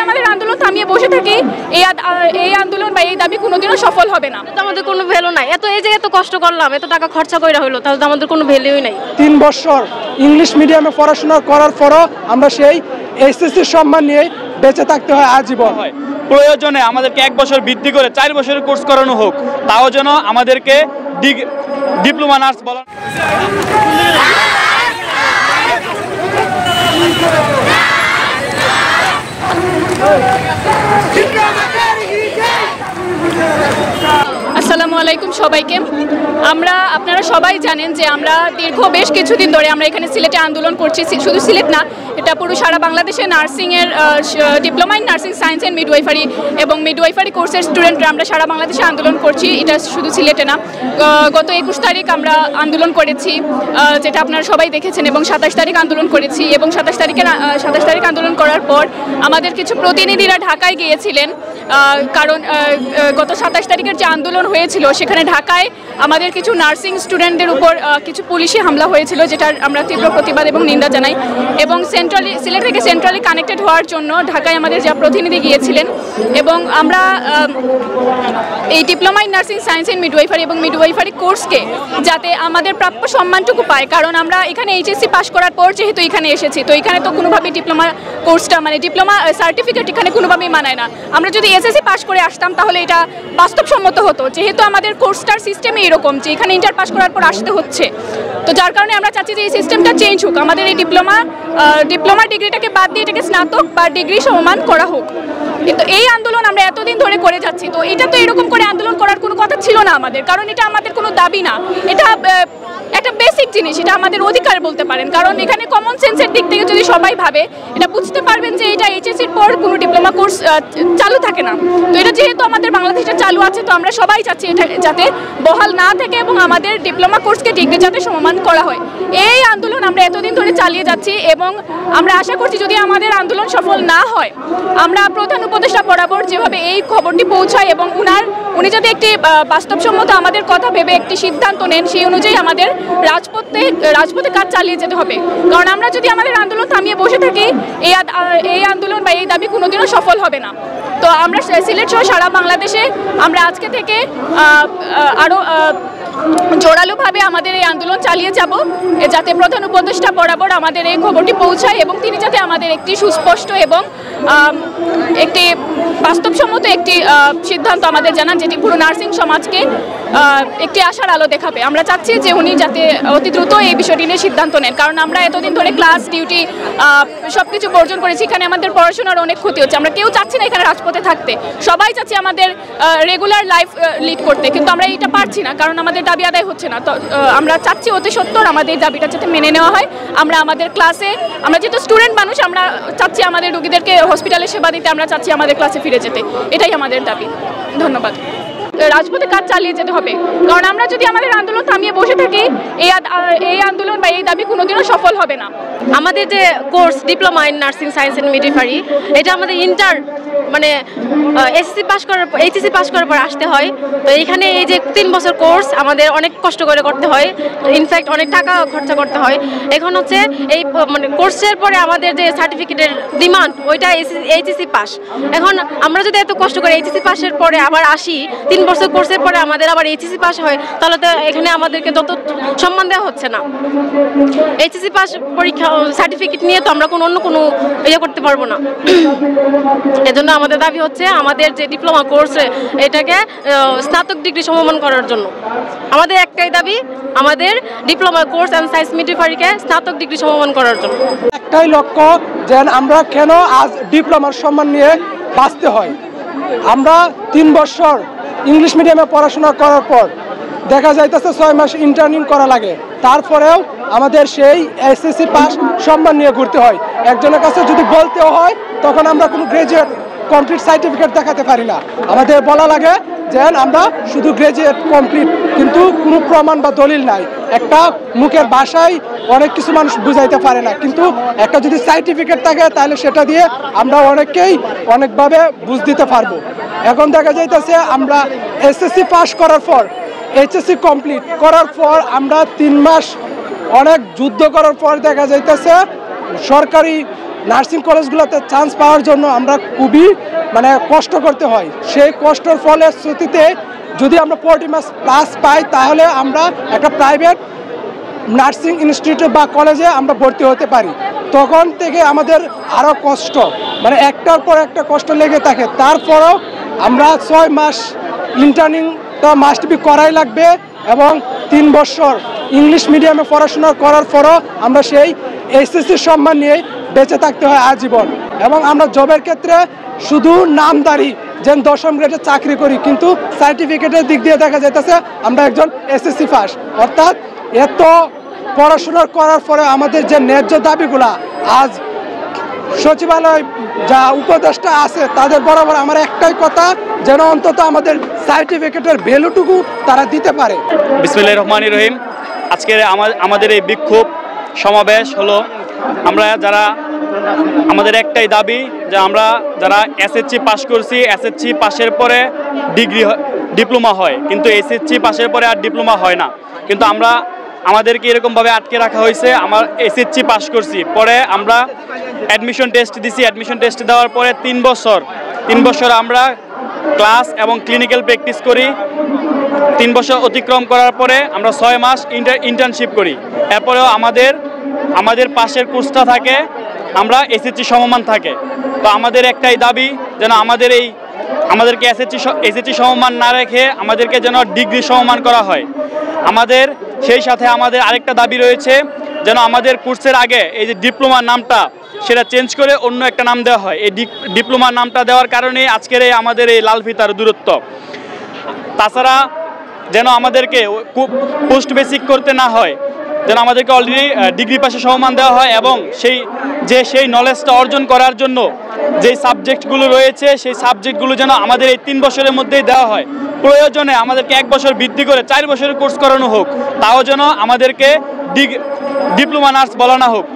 আমাদের আন্দোলন থামিয়ে বসে থাকি এই আন্দোলন বা এই দাবি কোনোদিনও সফল হবে না। তো আমাদের কোনো ভ্যালু নাই। এই যে এত কষ্ট করলাম, এত টাকা খরচা কইরা হলো, তাহলে তো আমাদের কোনো ভ্যালুই নাই। 3 বছর ইংলিশ মিডিয়ামে পড়াশোনা করার পরও আমরা সেই এসএসসির সম্মান নিয়ে বেঁচে থাকতে হয় আজীবন। প্রয়োজনে আমাদেরকে 1 বছর বৃদ্ধি করে 4 বছরের কোর্স করানো হোক, তাও যেন আমাদেরকে ডিপ্লোমা নার্স বলা। আসসালামু আলাইকুম সবাইকে। আপনারা সবাই জানেন যে আমরা দীর্ঘ বেশ কিছুদিন ধরে আমরা এখানে সিলেটে আন্দোলন করছি। শুধু সিলেট না, এটা পুরো সারা বাংলাদেশে নার্সিংয়ের diploma in nursing science and midwifery এবং মিডওয়াইফারি কোর্সের স্টুডেন্টরা আমরা সারা বাংলাদেশে আন্দোলন করছি। এটা শুধু সিলেটে না, গত 21 তারিখ আমরা আন্দোলন করেছি, যেটা আপনারা সবাই দেখেছেন, এবং 27 তারিখ আন্দোলন করেছি। এবং 27 তারিখ আন্দোলন করার পর আমাদের কিছু প্রতিনিধিরা ঢাকায় গিয়েছিলেন, কারণ গত 27 তারিখের যে আন্দোলন হয়েছিল সেখানে ঢাকায় আমাদের কিছু নার্সিং স্টুডেন্টদের উপর কিছু পুলিশি হামলা হয়েছিল, যেটার আমরা তীব্র প্রতিবাদ এবং নিন্দা জানাই। এবং সিলেট থেকে সেন্ট্রালি কানেক্টেড হওয়ার জন্য ঢাকায় আমাদের যা প্রতিনিধি গিয়েছিলেন, এবং আমরা এই diploma in nursing science and midwifery এবং মিডওয়াইফারি কোর্সকে যাতে আমাদের প্রাপ্য সম্মানটুকু পায়, কারণ আমরা এখানে এইচএসসি পাস করার পর যেহেতু এখানে এসেছি, তো এখানে তো কোনোভাবেই ডিপ্লোমা কোর্সটা মানে ডিপ্লোমা সার্টিফিকেট এখানে কোনোভাবেই মানায় না। আমরা যদি এসএসসি পাস করে আসতাম তাহলে এটা বাস্তবসম্মত হতো, যেহেতু আমাদের কোর্সটার সিস্টেমে এরকম যে এখানে ইন্টার পাস করার পর আসতে হচ্ছে। তো যার কারণে আমরা চাচ্ছি যে এই সিস্টেমটা চেঞ্জ হোক, আমাদের এই ডিপ্লোমা ডিগ্রিটাকে বাদ দিয়ে এটাকে স্নাতক বা ডিগ্রি সমান করা হোক। কিন্তু এই আন্দোলন আমরা এতদিন ধরে করে যাচ্ছি, তো এটা তো এরকম করে আন্দোলন করার কোনো কথা ছিল না আমাদের, কারণ এটা আমাদের কোনো দাবি না, এটা একটা বেসিক জিনিস, এটা আমাদের অধিকার বলতে পারেন। কারণ এখানে কমন সেন্সের দিক থেকে যদি সবাই ভাবে, এটা বুঝতে পারবেন যে এটা এইচএসসির পর কোনো ডিপ্লোমা কোর্স চালু থাকে না। তো এটা যেহেতু আমাদের বাংলাদেশে চালু আছে, তো আমরা সবাই চাচ্ছি এটা যাতে বহাল না থাকে এবং আমাদের ডিপ্লোমা কোর্সকে ডিগ্রি যাতে সমমান করা হয়। এই আন্দোলন আমরা এতদিন ধরে চালিয়ে যাচ্ছি, এবং আমরা আশা করছি যদি আমাদের আন্দোলন সফল না হয়, আমরা প্রধান উপদেষ্টা বরাবর যেভাবে এই খবরটি পৌঁছায় এবং উনি যদি একটি বাস্তবসম্মত আমাদের কথা ভেবে একটি সিদ্ধান্ত নেন, সেই অনুযায়ী আমাদের রাজপথে কাজ চালিয়ে যেতে হবে। কারণ আমরা যদি আমাদের আন্দোলন থামিয়ে বসে থাকি, এই আন্দোলন বা এই দাবি কোনোদিনও সফল হবে না। তো আমরা সিলেট সহ সারা বাংলাদেশে আমরা আজকে থেকে আরও জোরালোভাবে আমাদের এই আন্দোলন চালিয়ে যাব, যাতে প্রধান উপদেষ্টা বরাবর আমাদের এই খবরটি পৌঁছায় এবং তিনি যাতে আমাদের একটি সুস্পষ্ট এবং একটি বাস্তবসম্মত একটি সিদ্ধান্ত আমাদের জানান, যেটি পুরো নার্সিং সমাজকে একটি আশার আলো দেখাবে। আমরা চাচ্ছি যে উনি যাতে অতি দ্রুত এই বিষয়টি নিয়ে সিদ্ধান্ত নেন, কারণ আমরা এতদিন ধরে ক্লাস ডিউটি সব কিছু বর্জন করেছি, এখানে আমাদের পড়াশোনার অনেক ক্ষতি হচ্ছে। আমরা কেউ চাচ্ছি না এখানে রাজপথে থাকতে, সবাই চাচ্ছি আমাদের রেগুলার লাইফ লিড করতে, কিন্তু আমরা এটা পারছি না, কারণ আমাদের দাবি আদায় হচ্ছে না। তো আমরা চাচ্ছি অতি সত্বর আমাদের দাবিটা যাতে মেনে নেওয়া হয়। আমরা আমাদের ক্লাসে, আমরা যেহেতু স্টুডেন্ট মানুষ, আমরা চাচ্ছি আমাদের রোগীদেরকে হসপিটালে সেবা দিতে, আমরা চাচ্ছি আমাদের ক্লাসে ফিরে যেতে, এটাই আমাদের দাবি। ধন্যবাদ। রাজপথে কাজ চালিয়ে যেতে হবে, কারণ আমরা যদি আমাদের আন্দোলন থামিয়ে বসে থাকি, এই আন্দোলন বা এই দাবি কোনোদিনও সফল হবে না। আমাদের যে course diploma in nursing science and midwifery, এটা আমাদের মানে এইচএসসি পাস করার পর আসতে হয়। তো এইখানে এই যে 3 বছর কোর্স আমাদের অনেক কষ্ট করে করতে হয়, ইনফ্যাক্ট অনেক টাকা খরচা করতে হয়। এখন হচ্ছে এই মানে কোর্সের পরে আমাদের যে সার্টিফিকেটের ডিমান্ড, ওইটা এইচএসসি পাস। এখন আমরা যদি এত কষ্ট করে এইচএসসি পাসের পরে আবার আসি, 3 বছর কোর্সের পরে আমাদের আবার এইচএসসি পাস হয়, তাহলে তো এখানে আমাদেরকে তত সম্মান দেওয়া হচ্ছে না। এইচএসসি পাস পরীক্ষা সার্টিফিকেট নিয়ে তো আমরা অন্য কোনো ইয়ে করতে পারবো না। এজন্য আমাদের দাবি হচ্ছে আমাদের যে ডিপ্লোমা কোর্স, এটাকে স্নাতক ডিগ্রি সমমান করার জন্য আমাদের একটাই দাবি, আমাদের ডিপ্লোমা কোর্স অ্যান্ড সায়েন্স মিডওয়াইফারিকে স্নাতক ডিগ্রি সমমান করার জন্য। একটাই লক্ষ্য যে আমরা কেন আজ ডিপ্লোমার সম্মান নিয়ে বাঁচতে হয়। আমরা 3 বছর ইংলিশ মিডিয়ামে পড়াশোনা করার পর দেখা যাইতেছে 6 মাস ইন্টার্নিং করা লাগে, তারপরেও আমাদের সেই এসএসসি পাস সম্মান নিয়ে ঘুরতে হয়। একজনের কাছে যদি বলতেও হয়, তখন আমরা কোনো গ্রাজুয়েট কমপ্লিট সার্টিফিকেট দেখাতে পারি না। আমাদের বলা লাগে যে আমরা শুধু গ্রাজুয়েট কমপ্লিট, কিন্তু কোনো প্রমাণ বা দলিল নাই। একটা মুখের ভাষায় অনেক কিছু মানুষ বুঝাইতে পারে না, কিন্তু একটা যদি সার্টিফিকেট থাকে তাহলে সেটা দিয়ে আমরা অনেককেই অনেকভাবে বুঝ দিতে পারবো। এখন দেখা যাইতেছে আমরা এসএসসি পাস করার পর এইচএসসি কমপ্লিট করার পর আমরা 3 মাস অনেক যুদ্ধ করার পর দেখা যাইতেছে সরকারি নার্সিং কলেজগুলোতে চান্স পাওয়ার জন্য আমরা খুবই কষ্ট করতে হয়। সেই কষ্টের ফলে শ্রুতিতে যদি আমরা 40 মাস প্লাস পাই তাহলে আমরা একটা প্রাইভেট নার্সিং ইনস্টিটিউটে বা কলেজে আমরা ভর্তি হতে পারি। তখন থেকে আমাদের আরও কষ্ট একটার পর একটা কষ্ট লেগে থাকে। তারপরেও আমরা 6 মাস ইন্টার্নিংটা মাস্ট বি করাই লাগবে এবং 3 বছর ইংলিশ মিডিয়ামে পড়াশোনা করার পরও আমরা সেই এসএসসির সম্মান নিয়ে বেঁচে থাকতে হয় আজীবন। এবং আমরা জবের ক্ষেত্রে শুধু নামদারি যে 10ম গ্রেডে চাকরি করি, কিন্তু সার্টিফিকেটের দিক দিয়ে দেখা যাইতেছে আমরা একজন এসএসসি পাস। অর্থাৎ এত পড়াশোনা করার পরে আমাদের যে ন্যায্য দাবিগুলা আজ সচিবালয় যা উপদেষ্টা আছে তাদের বরাবর আমার একটাই কথা, যেন অন্তত আমাদের সার্টিফিকেটের ভ্যালুটুকু তারা দিতে পারে। বিসমিল্লাহির রহমানির রহিম। আজকের আমাদের এই বিক্ষোভ সমাবেশ হলো আমাদের একটাই দাবি যে আমরা যারা এসএসসি পাস করছি, এসএসসি পাশের পরে ডিপ্লোমা হয়, কিন্তু এসএসসি পাশের পরে আর ডিপ্লোমা হয় না। কিন্তু আমাদেরকে এরকমভাবে আটকে রাখা হয়েছে। আমার এসএসসি পাস করছি, পরে আমরা অ্যাডমিশন টেস্ট দিছি, অ্যাডমিশন টেস্ট দেওয়ার পরে 3 বছর আমরা ক্লাস এবং ক্লিনিক্যাল প্র্যাকটিস করি। 3 বছর অতিক্রম করার পরে আমরা 6 মাস ইন্টার্নশিপ করি। এরপরেও আমাদের পাশের কোর্সটা থাকে, আমরা এসএসসি সমমান থাকে। তো আমাদের একটাই দাবি যেন আমাদেরকে এসএসসি সমমান না রেখে আমাদেরকে যেন ডিগ্রি সমমান করা হয়। সেই সাথে আমাদের আরেকটা দাবি রয়েছে যেন আমাদের কোর্সের আগে এই যে ডিপ্লোমার নামটা সেটা চেঞ্জ করে অন্য একটা নাম দেওয়া হয়। এই ডিপ্লোমার নামটা দেওয়ার কারণে আজকের আমাদের এই লাল ফিতার দূরত্ব। তাছাড়া যেন আমাদেরকে পোস্ট বেসিক করতে না হয়, যেন আমাদেরকে অলরেডি ডিগ্রি পাশে সমমান দেওয়া হয় এবং সেই নলেজটা অর্জন করার জন্য যে সাবজেক্টগুলো রয়েছে সেই সাবজেক্টগুলো যেন আমাদের এই 3 বছরের মধ্যেই দেওয়া হয়। প্রয়োজনে আমাদেরকে 1 বছর বৃদ্ধি করে 4 বছরের কোর্স করানো হোক, তাও যেন আমাদেরকে ডিপ্লোমা নার্স বলা না হোক।